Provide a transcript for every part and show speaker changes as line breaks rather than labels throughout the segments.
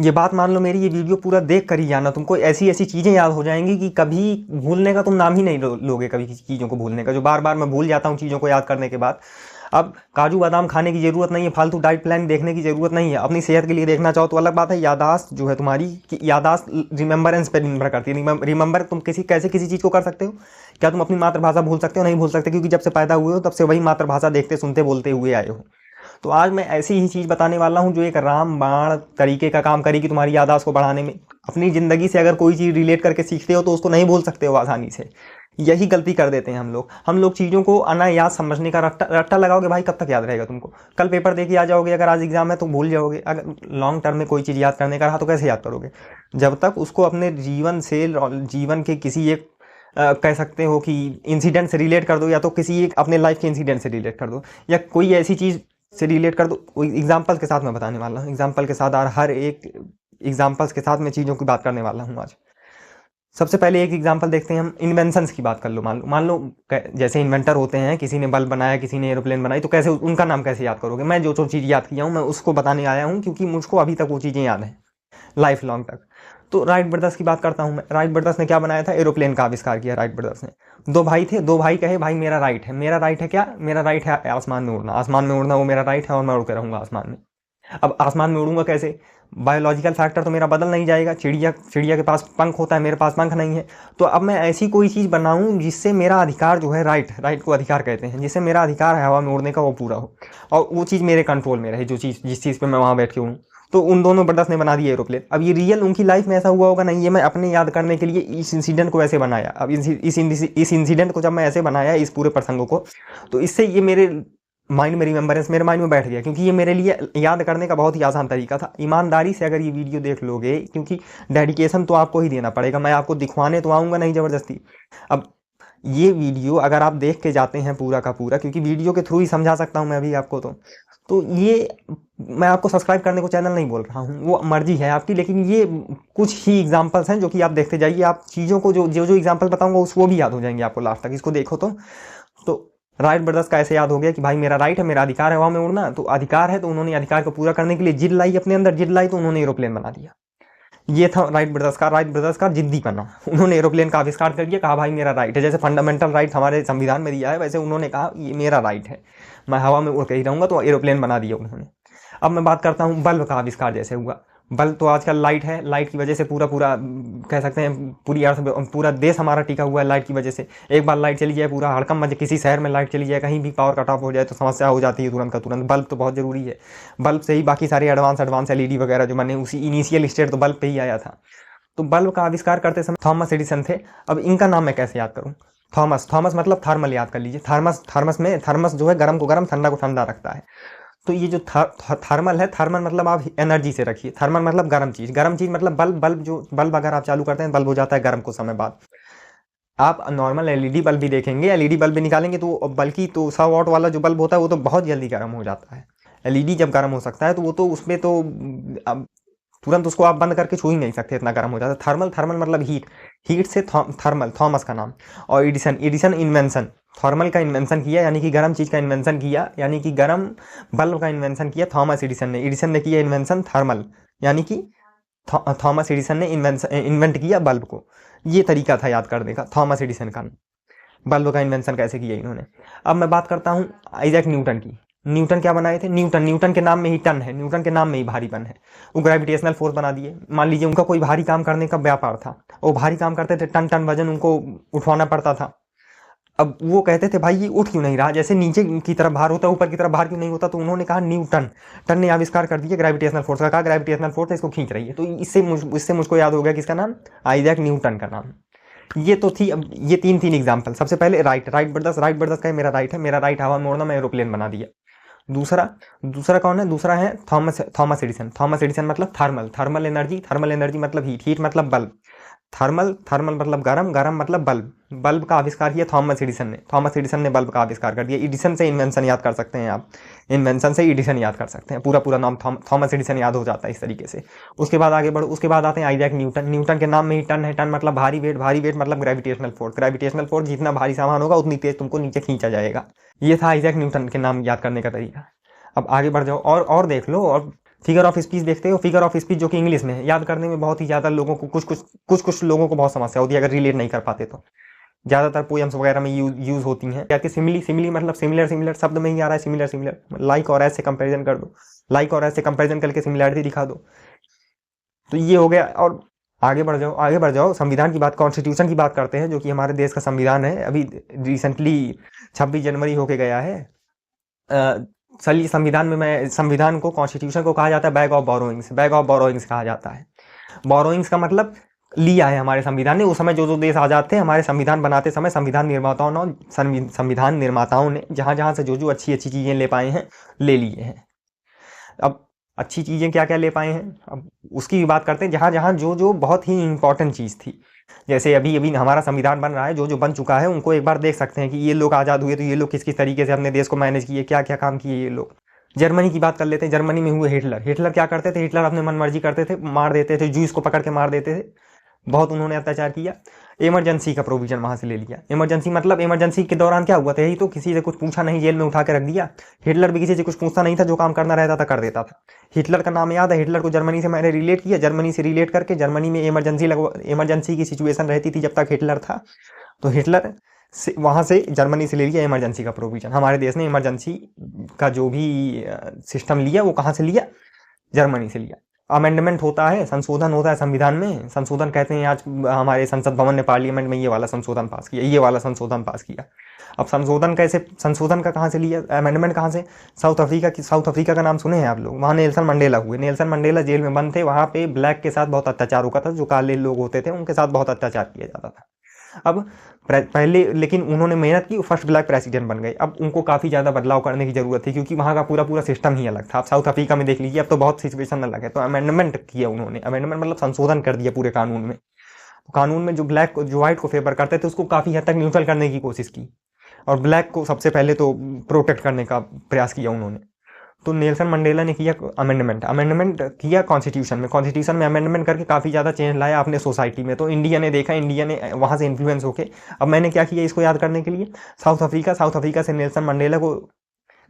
ये बात मान लो मेरी, ये वीडियो पूरा देख कर ही जाना, तुमको ऐसी ऐसी चीज़ें याद हो जाएंगी कि कभी भूलने का तुम नाम ही नहीं लोगे कभी किसी चीज़ों को भूलने का, जो बार बार मैं भूल जाता हूँ चीज़ों को याद करने के बाद। अब काजू बादाम खाने की ज़रूरत नहीं है, फालतू डाइट प्लान देखने की ज़रूरत नहीं है। अपनी सेहत के लिए देखना चाहो तो अलग बात है। यादाश्त जो है तुम्हारी कि यादाश्त रिमेंबरेंस पर निर्भर करती है। रिमेंबर तुम कैसे किसी चीज़ को कर सकते हो? क्या तुम अपनी मातृभाषा भूल सकते हो? नहीं भूल सकते, क्योंकि जब से पैदा हुए हो तब से वही मातृभाषा देखते सुनते बोलते हुए आए हो। तो आज मैं ऐसी ही चीज़ बताने वाला हूँ जो एक रामबाण तरीके का काम करेगी तुम्हारी याददाश्त को बढ़ाने में। अपनी ज़िंदगी से अगर कोई चीज़ रिलेट करके सीखते हो तो उसको नहीं भूल सकते हो आसानी से। यही गलती कर देते हैं हम लोग चीज़ों को अनायास समझने का रट्टा रट्टा लगाओगे, भाई कब तक याद रहेगा तुमको? कल पेपर दे के आ जाओगे, अगर आज एग्जाम है तो भूल जाओगे। अगर लॉन्ग टर्म में कोई चीज़ याद करने का रहा तो कैसे याद करोगे? जब तक उसको अपने जीवन से, जीवन के किसी एक कह सकते हो कि इंसिडेंट से रिलेट कर दो, या तो किसी एक अपने लाइफ के इंसिडेंट से रिलेट कर दो, या कोई ऐसी चीज़ से रिलेट कर दो। एग्जाम्पल के साथ मैं बताने वाला हूँ, एग्जाम्पल के साथ, और हर एक एग्जाम्पल्स के साथ मैं चीज़ों की बात करने वाला हूँ आज। सबसे पहले एक एग्जाम्पल देखते हैं हम, इन्वेंशंस की बात कर लो। मान लो जैसे इन्वेंटर होते हैं, किसी ने बल्ब बनाया, किसी ने एरोप्लेन बनाई, तो कैसे उनका नाम कैसे याद करोगे? मैं जो चीज़ याद किया हूँ मैं उसको बताने आया हूँ, क्योंकि मुझको अभी तक वो चीज़ें याद हैं, लाइफ लॉन्ग तक। तो राइट ब्रदर्स की बात करता हूँ मैं। राइट ब्रदर्स ने क्या बनाया था? एरोप्लेन का आविष्कार किया राइट ब्रदर्स ने। दो भाई थे, दो भाई कहे भाई मेरा राइट है, मेरा राइट है क्या? मेरा राइट है आसमान में उड़ना, आसमान में उड़ना वो मेरा राइट है, और मैं उड़ के रहूंगा आसमान में। अब आसमान में उड़ूंगा कैसे? बायोलॉजिकल फैक्टर तो मेरा बदल नहीं जाएगा। चिड़िया के पास पंख होता है, मेरे पास पंख नहीं है। तो अब मैं ऐसी कोई चीज़ बनाऊं जिससे मेरा अधिकार जो है, राइट को अधिकार कहते हैं, जिससे मेरा अधिकार है हवा में उड़ने का वो पूरा हो, और वो चीज़ मेरे कंट्रोल में रहे, जो चीज़ जिस चीज़ पे मैं वहाँ बैठ के उड़ूँ। तो उन दोनों ब्रदर्स ने बना दिया एरोप्लेन। अब ये रियल उनकी लाइफ में ऐसा हुआ होगा नहीं, ये मैं अपने याद करने के लिए इस इंसिडेंट को ऐसे बनाया। अब इस इंसिडेंट को जब मैं ऐसे बनाया, इस पूरे प्रसंगों को, तो इससे ये मेरे माइंड में रिमेंबरेंस मेरे माइंड में बैठ गया, क्योंकि ये मेरे लिए याद करने का बहुत ही आसान तरीका था। ईमानदारी से अगर ये वीडियो देख लोगे, क्योंकि डेडिकेशन तो आपको ही देना पड़ेगा, मैं आपको दिखवाने तो आऊँगा नहीं ज़बरदस्ती। अब ये वीडियो अगर आप देख के जाते हैं पूरा का पूरा, क्योंकि वीडियो के थ्रू ही समझा सकता हूँ मैं अभी आपको, तो ये मैं आपको सब्सक्राइब करने को चैनल नहीं बोल रहा हूँ, वो मर्जी है आपकी, लेकिन ये कुछ ही एग्जांपल्स हैं जो कि आप देखते जाइए। आप चीज़ों को जो एग्जांपल बताऊंगा उस वो भी याद हो जाएंगे आपको लास्ट तक, इसको देखो तो राइट ब्रदर्स का ऐसे याद हो गया कि भाई मेरा राइट है, मेरा अधिकार है वहाँ में उड़ना। तो अधिकार है, तो उन्होंने अधिकार को पूरा करने के लिए जिद लाई अपने अंदर, जिद लाई तो उन्होंने एरोप्लेन बना दिया। ये था राइट ब्रदर्स का जिद्दी बना। उन्होंने एरोप्लेन का आविष्कार कर दिया, कहा भाई मेरा राइट है। जैसे फंडामेंटल राइट हमारे संविधान में दिया है, वैसे उन्होंने कहा ये मेरा राइट है, मैं हवा में उड़ के ही रहूँगा, तो एरोप्लेन बना दिया उन्होंने। अब मैं बात करता हूँ बल्ब का आविष्कार जैसे हुआ। बल्ब तो आजकल लाइट है, लाइट की वजह से पूरा कह सकते हैं पूरी अर्थ, पूरा देश हमारा टिका हुआ है लाइट की वजह से। एक बार लाइट चली जाए, पूरा हड़कम मच, किसी शहर में लाइट चली जाए, कहीं भी पावर कट ऑफ हो जाए तो समस्या हो जाती है तुरंत का तुरंत। बल्ब तो बहुत ज़रूरी है, बल्ब से ही बाकी सारे एडवांस एलईडी वगैरह जो बने, उसी इनिशियल स्टेट तो बल्ब पे ही आया था। तो बल्ब का आविष्कार करते समय थॉमस एडिसन थे। अब इनका नाम मैं कैसे याद करूँ? थॉमस मतलब थर्मल याद कर लीजिए। थर्मस जो है गर्म को गर्म, ठंडा को ठंडा रखता है। तो ये जो थर्मल है, थर्मल मतलब आप एनर्जी से रखिए, थर्मल मतलब गर्म चीज़ मतलब बल्ब अगर आप चालू करते हैं बल्ब हो जाता है गर्म कुछ समय बाद। आप नॉर्मल एलईडी बल्ब भी देखेंगे, एलईडी बल्ब भी निकालेंगे तो बल्कि तो 100 वाट वाला जो बल्ब होता है वो तो बहुत जल्दी गर्म हो जाता है। एलईडी जब गर्म हो सकता है तो वो तो उसमें तो अब तुरंत उसको आप बंद करके छू ही नहीं सकते, इतना गर्म हो जाता है। थर्मल मतलब हीट से थर्मल, थॉमस का नाम। और एडिसन इन्वेंशन, थर्मल का इन्वेंशन किया, यानी कि गर्म चीज़ का इन्वेंशन किया, यानी कि गर्म बल्ब का इन्वेंशन किया थॉमस एडिसन ने किया इन्वेंशन थर्मल, यानी कि थॉमस एडिसन ने इन्वेंट किया बल्ब को। ये तरीका था याद करने का थॉमस एडिसन का, बल्ब का इन्वेंशन कैसे किया इन्होंने। अब मैं बात करता हूँ आइजैक न्यूटन की। न्यूटन क्या बनाए थे? न्यूटन के नाम में ही टन है, न्यूटन के नाम में ही भारीपन है। वो ग्रेविटेशनल फोर्स बना दिए। मान लीजिए उनका कोई भारी काम करने का व्यापार था, वो भारी काम करते थे, टन वजन उनको उठवाना पड़ता था। अब वो कहते थे भाई ये उठ क्यों नहीं रहा, जैसे नीचे की तरफ भार होता है ऊपर की तरफ भार क्यों नहीं होता? तो उन्होंने कहा टन ने आविष्कार कर दिया ग्रेविटेशनल फोर्स का, कहा ग्रेविटेशनल फोर्स इसको खींच रही है। तो इससे मुझको याद हो गया किसका नाम? आइजैक न्यूटन का नाम। ये तो थी। अब ये तीन एग्जाम्पल। सबसे पहले राइट ब्रदर्स का मेरा राइट हवा में उड़ना, मैं एरोप्लेन बना दिया। दूसरा कौन है? दूसरा है थॉमस एडिसन मतलब थर्मल एनर्जी मतलब हीट मतलब बल्ब। थर्मल मतलब गरम मतलब बल्ब का आविष्कार किया थॉमस एडिसन ने बल्ब का आविष्कार कर दिया। एडिसन से इन्वेंशन याद कर सकते हैं आप, इन्वेंशन से एडिसन याद कर सकते हैं, पूरा नाम थॉमस एडिसन याद हो जाता है इस तरीके से। उसके बाद आगे बढ़ो, उसके बाद आते हैं आइजैक न्यूटन के नाम में ही टन है, टन मतलब भारी वेट मतलब ग्रेविटेशनल फोर्स जितना भारी सामान होगा उतनी तेज तुमको नीचे खींचा जाएगा। ये था आइजैक न्यूटन के नाम याद करने का तरीका। अब आगे बढ़ जाओ और देख लो, और फिगर ऑफ स्पीच देखते हो, फिगर ऑफ स्पीच जो कि इंग्लिश में है, याद करने में बहुत ही ज़्यादा लोगों को कुछ लोगों को बहुत समस्या होती है अगर रिलेट नहीं कर पाते तो। ज़्यादातर पोएम्स वगैरह में यूज होती हैं। क्या कि सिमिली मतलब सिमिलर शब्द में ही आ रहा है, सिमिलर लाइक और ऐसे कंपेरिजन कर दो, लाइक और ऐसे कंपेरिजन करके सिमिलैरिटी दिखा दो। तो ये हो गया। और आगे बढ़ जाओ संविधान की बात, कॉन्स्टिट्यूशन की बात करते हैं, जो कि हमारे देश का संविधान है। अभी रिसेंटली 26 जनवरी होके गया है। चलिए संविधान को, कॉन्स्टिट्यूशन को कहा जाता है बैग ऑफ बोरोइंग्स कहा जाता है। बोरोइंग्स का मतलब लिया है हमारे संविधान ने। उस समय जो देश आजाद थे, हमारे संविधान बनाते समय संविधान निर्माताओं ने जहां जहां से जो अच्छी चीजें ले पाए हैं, ले लिए हैं। अब अच्छी चीजें क्या क्या ले पाए हैं, अब उसकी भी बात करते हैं। जहां जहां जो बहुत ही इंपॉर्टेंट चीज थी, जैसे अभी हमारा संविधान बन रहा है, जो बन चुका है, उनको एक बार देख सकते हैं कि ये लोग आजाद हुए तो ये लोग किस किस तरीके से अपने देश को मैनेज किए, क्या क्या काम किए ये लोग। जर्मनी की बात कर लेते हैं। जर्मनी में हुए हिटलर क्या करते थे, हिटलर अपने मनमर्जी करते थे, मार देते थे, जूस को पकड़ के मार देते थे, बहुत उन्होंने अत्याचार किया। इमरजेंसी का प्रोविजन वहां से ले लिया। इमरजेंसी मतलब इमरजेंसी के दौरान क्या हुआ था, यही तो, किसी से कुछ पूछा नहीं, जेल में उठा के रख दिया। हिटलर भी किसी से कुछ पूछता नहीं था, जो काम करना रहता था कर देता था। हिटलर का नाम याद है, हिटलर को जर्मनी से मैंने रिलेट किया। जर्मनी से रिलेट करके, जर्मनी में इमरजेंसी की सिचुएशन रहती थी जब तक हिटलर था, तो हिटलर से वहां से जर्मनी से ले लिया इमरजेंसी का प्रोविजन। हमारे देश ने इमरजेंसी का जो भी सिस्टम लिया, वो कहाँ से लिया, जर्मनी से लिया। अमेंडमेंट होता है, संशोधन होता है संविधान में। संशोधन कहते हैं, आज हमारे संसद भवन ने, पार्लियामेंट में ये वाला संशोधन पास किया, अब संशोधन का कहाँ से लिया, अमेंडमेंट कहाँ से, साउथ अफ्रीका का नाम सुने हैं आप लोग। वहाँ नेल्सन मंडेला हुए। नेल्सन मंडेला जेल में बंद थे, वहाँ पे ब्लैक के साथ बहुत अत्याचार होता था, जो काले लोग होते थे उनके साथ बहुत अत्याचार किया जाता था। अब पहले लेकिन उन्होंने मेहनत की, फर्स्ट ब्लैक प्रेसिडेंट बन गए। अब उनको काफ़ी ज़्यादा बदलाव करने की जरूरत थी, क्योंकि वहाँ का पूरा सिस्टम ही अलग था। आप साउथ अफ्रीका में देख लीजिए, अब तो बहुत सिचुएशन अलग है। तो अमेंडमेंट किया उन्होंने, अमेंडमेंट मतलब संशोधन कर दिया पूरे कानून में। तो कानून में जो व्हाइट को फेवर करते थे, उसको काफ़ी हद तक न्यूट्रल करने की कोशिश की, और ब्लैक को सबसे पहले तो प्रोटेक्ट करने का प्रयास किया उन्होंने। तो नेल्सन मंडेला ने किया अमेंडमेंट किया कॉन्स्टिट्यूशन में अमेंडमेंट करके काफ़ी ज़्यादा चेंज लाया अपने सोसाइटी में। तो इंडिया ने वहाँ से इन्फ्लुएंस होके, अब मैंने क्या किया इसको याद करने के लिए, साउथ अफ्रीका से नेल्सन मंडेला को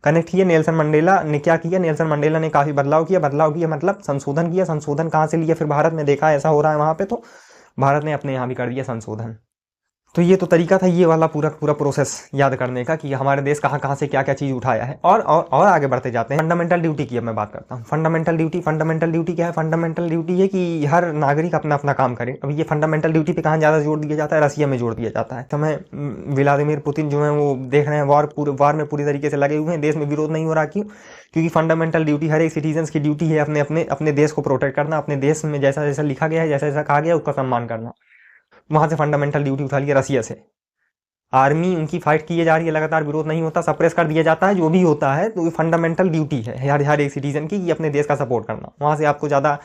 कनेक्ट किया। नेल्सन मंडेला ने क्या किया, नेल्सन मंडेला ने काफ़ी बदलाव किया मतलब संशोधन किया। संशोधन कहाँ से लिया, फिर भारत में देखा ऐसा हो रहा है वहाँ पे, तो भारत ने अपने यहाँ भी कर दिया संशोधन। तो ये तो तरीका था, ये वाला पूरा प्रोसेस याद करने का, कि हमारे देश कहाँ से क्या क्या चीज़ उठाया है। और आगे बढ़ते जाते हैं। फंडामेंटल ड्यूटी की अब मैं बात करता हूँ। फंडामेंटल ड्यूटी क्या है, फंडामेंटल ड्यूटी है कि हर नागरिक अपना काम करे। अब ये फंडामेंटल ड्यूटी पे कहाँ ज़्यादा जोर दिया जाता है, रसिया में जोर दिया जाता है। तो व्लादिमीर पुतिन जो है वो देख रहे हैं, वार में पूरी तरीके से लगे हुए हैं, देश में विरोध नहीं हो रहा। क्यों? क्योंकि फंडामेंटल ड्यूटी हर एक सिटीजन की ड्यूटी है अपने देश को प्रोटेक्ट करना, अपने देश में जैसा जैसा लिखा गया है, जैसा जैसा कहा गया उसका सम्मान करना। वहां से फंडामेंटल ड्यूटी उठा लिया रसिया से। आर्मी उनकी फाइट की जा रही है, लगातार विरोध नहीं होता, सप्रेस कर दिया जाता है, जो भी होता है। तो ये फंडामेंटल ड्यूटी है हर एक सिटीजन की, कि अपने देश का सपोर्ट करना। वहाँ से आपको ज़्यादा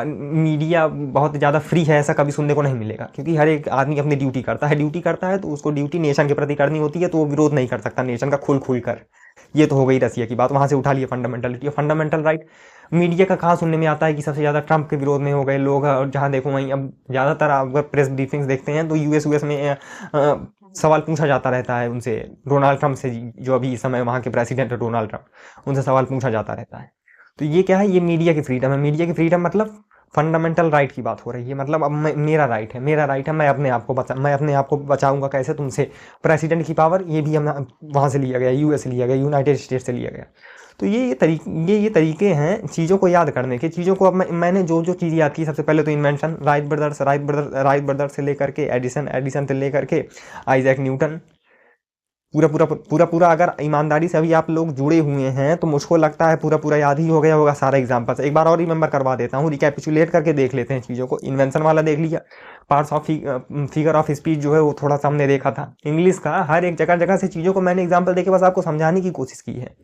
मीडिया बहुत ज़्यादा फ्री है ऐसा कभी सुनने को नहीं मिलेगा, क्योंकि हर एक आदमी अपनी ड्यूटी करता है तो उसको ड्यूटी नेशन के प्रति करनी होती है, तो वो विरोध नहीं कर सकता नेशन का खुल कर। ये तो हो गई रसिया की बात, वहाँ से उठा लिया फंडामेंटलिटी। फंडामेंटल राइट मीडिया का कहाँ सुनने में आता है कि सबसे ज़्यादा ट्रंप के विरोध में हो गए लोग, और जहाँ देखो वहीं अब ज़्यादातर अगर प्रेस ब्रीफिंग्स देखते हैं तो यूएस में सवाल पूछा जाता रहता है उनसे, डोनाल्ड ट्रंप से, जो अभी इस समय वहाँ के प्रेसिडेंट है डोनाल्ड ट्रंप, उनसे सवाल पूछा जाता रहता है। तो ये क्या है, ये मीडिया की फ्रीडम है। मीडिया की फ्रीडम मतलब फंडामेंटल राइट की बात हो रही है। मतलब अब मेरा राइट है, मैं अपने आप को बचाऊंगा कैसे तुमसे। प्रेसिडेंट की पावर ये भी हम वहाँ से लिया गया, यूएस से लिया गया, यूनाइटेड स्टेट से लिया गया। तो ये तरीके हैं चीज़ों को याद करने के। चीज़ों को अब मैंने जो चीज़ याद की, सबसे पहले तो इन्वेंशन, राइट ब्रदर्स से लेकर के एडिसन से लेकर के आइजैक न्यूटन, पूरा अगर ईमानदारी से अभी आप लोग जुड़े हुए हैं तो मुझको लगता है पूरा याद ही हो गया होगा सारा एग्जाम्पल्स। एक बार और रिमेंबर करवा देता हूँ, रिकैपिचुलेट करके देख लेते हैं चीज़ों को। इन्वेंशन वाला देख लिया, parts of figure of speech जो है वो थोड़ा सा हमने देखा था। इंग्लिश का हर एक जगह से चीज़ों को मैंने एग्जाम्पल देके बस आपको समझाने की कोशिश की है।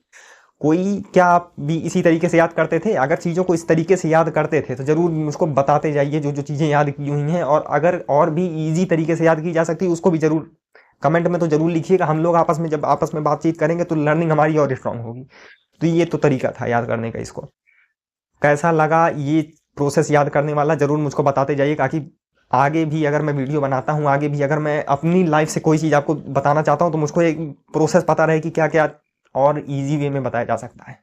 क्या आप भी इसी तरीके से याद करते थे? अगर चीज़ों को इस तरीके से याद करते थे तो ज़रूर मुझको बताते जाइए जो चीज़ें याद की हुई हैं, और अगर और भी ईजी तरीके से याद की जा सकती है उसको भी ज़रूर कमेंट में तो ज़रूर लिखिएगा। हम लोग जब आपस में बातचीत करेंगे तो लर्निंग हमारी और स्ट्रांग होगी। तो ये तो तरीका था याद करने का। इसको कैसा लगा ये प्रोसेस याद करने वाला, ज़रूर मुझको बताते जाइए, ताकि आगे भी अगर मैं वीडियो बनाता हूँ, आगे भी अगर मैं अपनी लाइफ से कोई चीज़ आपको बताना चाहता हूँ तो मुझको एक प्रोसेस पता रहे कि क्या क्या और इजी वे में बताया जा सकता है।